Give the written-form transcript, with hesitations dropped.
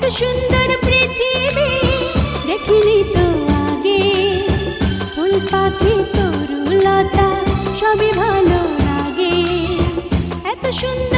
এত সুন্দর পৃথিবী দেখিনি তো আগে। ফুল পাখি তরুলতা সবই ভালো লাগে। এত সুন্দর